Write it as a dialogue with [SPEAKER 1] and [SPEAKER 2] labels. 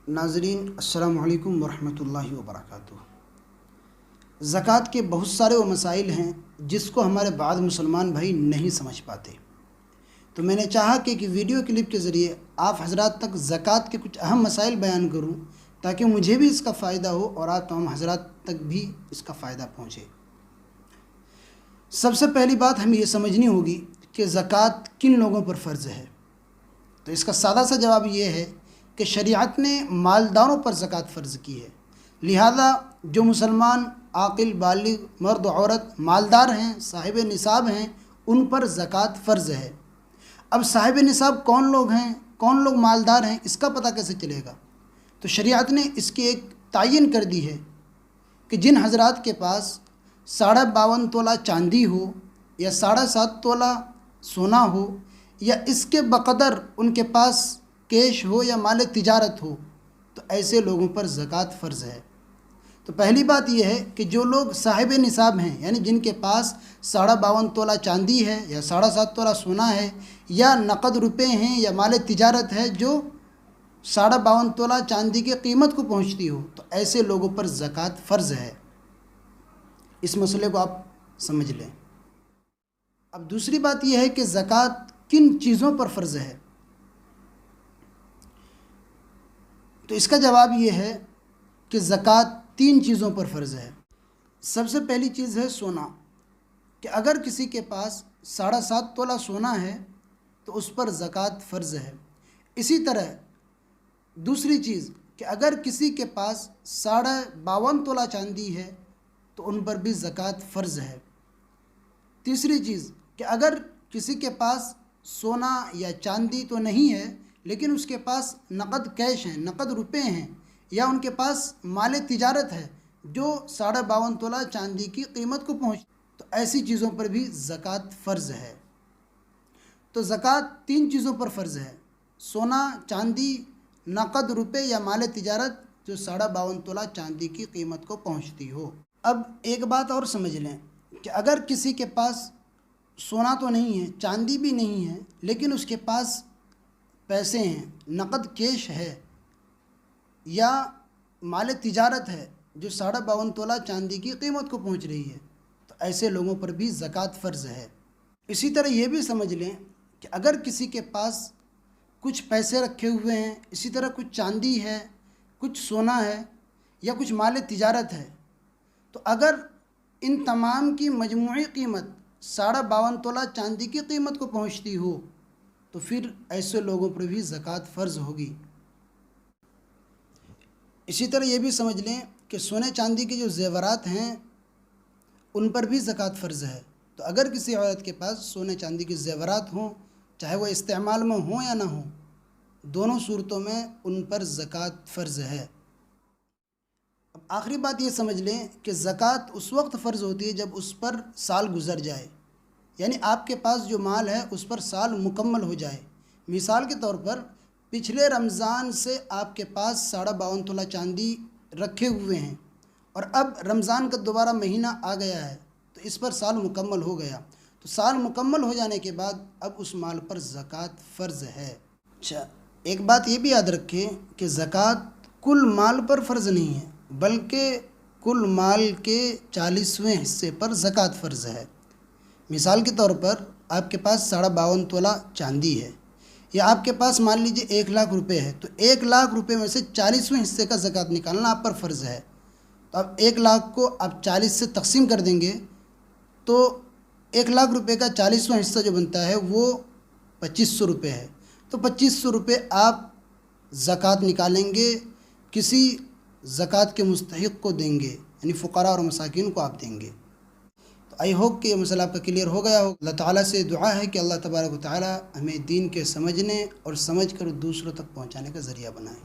[SPEAKER 1] ناظرین السلام علیکم ورحمۃ اللہ وبرکاتہ۔ زکوٰۃ کے بہت سارے وہ مسائل ہیں جس کو ہمارے بعض مسلمان بھائی نہیں سمجھ پاتے، تو میں نے چاہا کہ ایک ویڈیو کلپ کے ذریعے آپ حضرات تک زکوٰۃ کے کچھ اہم مسائل بیان کروں تاکہ مجھے بھی اس کا فائدہ ہو اور آپ تمام حضرات تک بھی اس کا فائدہ پہنچے۔ سب سے پہلی بات ہمیں یہ سمجھنی ہوگی کہ زکوٰۃ کن لوگوں پر فرض ہے۔ تو اس کا سادہ سا جواب یہ ہے کہ شریعت نے مالداروں پر زکوٰۃ فرض کی ہے، لہذا جو مسلمان عاقل بالغ مرد و عورت مالدار ہیں، صاحب نصاب ہیں، ان پر زکوٰۃ فرض ہے۔ اب صاحب نصاب کون لوگ ہیں، کون لوگ مالدار ہیں، اس کا پتہ کیسے چلے گا؟ تو شریعت نے اس کی ایک تعین کر دی ہے کہ جن حضرات کے پاس 52.5 تولہ چاندی ہو یا 7.5 تولہ سونا ہو یا اس کے بقدر ان کے پاس کیش ہو یا مال تجارت ہو، تو ایسے لوگوں پر زکوٰۃ فرض ہے۔ تو پہلی بات یہ ہے کہ جو لوگ صاحب نصاب ہیں، یعنی جن کے پاس 52.5 تولہ چاندی ہے یا 7.5 تولہ سونا ہے یا نقد روپے ہیں یا مال تجارت ہے جو 52.5 تولہ چاندی کی قیمت کو پہنچتی ہو، تو ایسے لوگوں پر زکوٰۃ فرض ہے۔ اس مسئلے کو آپ سمجھ لیں۔ اب دوسری بات یہ ہے کہ زکوٰۃ کن چیزوں پر فرض ہے؟ تو اس کا جواب یہ ہے کہ زکوٰۃ 3 چیزوں پر فرض ہے۔ سب سے پہلی چیز ہے سونا، کہ اگر کسی کے پاس 7.5 تولہ سونا ہے تو اس پر زکوٰۃ فرض ہے۔ اسی طرح دوسری چیز کہ اگر کسی کے پاس 52.5 تولہ چاندی ہے تو ان پر بھی زکوٰۃ فرض ہے۔ تیسری چیز کہ اگر کسی کے پاس سونا یا چاندی تو نہیں ہے لیکن اس کے پاس نقد کیش ہیں، نقد روپے ہیں، یا ان کے پاس مال تجارت ہے جو 52.5 تولہ چاندی کی قیمت کو پہنچ، تو ایسی چیزوں پر بھی زکوٰۃ فرض ہے۔ تو زکوٰۃ 3 چیزوں پر فرض ہے: سونا، چاندی، نقد روپے یا مال تجارت جو 52.5 تولہ چاندی کی قیمت کو پہنچتی ہو۔ اب ایک بات اور سمجھ لیں کہ اگر کسی کے پاس سونا تو نہیں ہے، چاندی بھی نہیں ہے، لیکن اس کے پاس پیسے ہیں، نقد کیش ہے یا مال تجارت ہے جو 52.5 تولہ چاندی کی قیمت کو پہنچ رہی ہے، تو ایسے لوگوں پر بھی زکوٰۃ فرض ہے۔ اسی طرح یہ بھی سمجھ لیں کہ اگر کسی کے پاس کچھ پیسے رکھے ہوئے ہیں، اسی طرح کچھ چاندی ہے، کچھ سونا ہے یا کچھ مال تجارت ہے، تو اگر ان تمام کی مجموعی قیمت 52.5 تولہ چاندی کی قیمت کو پہنچتی ہو تو پھر ایسے لوگوں پر بھی زکوٰۃ فرض ہوگی۔ اسی طرح یہ بھی سمجھ لیں کہ سونے چاندی کے جو زیورات ہیں ان پر بھی زکوٰۃ فرض ہے۔ تو اگر کسی عورت کے پاس سونے چاندی کے زیورات ہوں، چاہے وہ استعمال میں ہوں یا نہ ہوں، دونوں صورتوں میں ان پر زکوٰۃ فرض ہے۔ اب آخری بات یہ سمجھ لیں کہ زکوٰۃ اس وقت فرض ہوتی ہے جب اس پر سال گزر جائے، یعنی آپ کے پاس جو مال ہے اس پر سال مکمل ہو جائے۔ مثال کے طور پر پچھلے رمضان سے آپ کے پاس 52.5 تولہ چاندی رکھے ہوئے ہیں اور اب رمضان کا دوبارہ مہینہ آ گیا ہے تو اس پر سال مکمل ہو گیا، تو سال مکمل ہو جانے کے بعد اب اس مال پر زکوٰۃ فرض ہے۔ اچھا، ایک بات یہ بھی یاد رکھیں کہ زکوٰۃ کل مال پر فرض نہیں ہے بلکہ کل مال کے 40ویں حصے پر زکوٰۃ فرض ہے۔ مثال کے طور پر آپ کے پاس 52.5 تولہ چاندی ہے یا آپ کے پاس مان لیجیے 1 لاکھ روپے ہے، تو 1 لاکھ روپے میں سے 40ویں حصے کا زکوٰۃ نکالنا آپ پر فرض ہے۔ تو اب 1 لاکھ کو آپ 40 سے تقسیم کر دیں گے تو 1 لاکھ روپے کا 40واں حصہ جو بنتا ہے وہ 2500 روپے ہے، تو 2500 روپے آپ زکوٰۃ نکالیں گے، کسی زکوٰۃ کے مستحق کو دیں گے، یعنی فقراء اور مساکین کو آپ دیں گے۔ آئی ہوپ کہ یہ مسئلہ آپ کا کلیئر ہو گیا ہو۔ اللہ تعالیٰ سے دعا ہے کہ اللہ تبارک و تعالیٰ ہمیں دین کے سمجھنے اور سمجھ کر دوسروں تک پہنچانے کا ذریعہ بنائے۔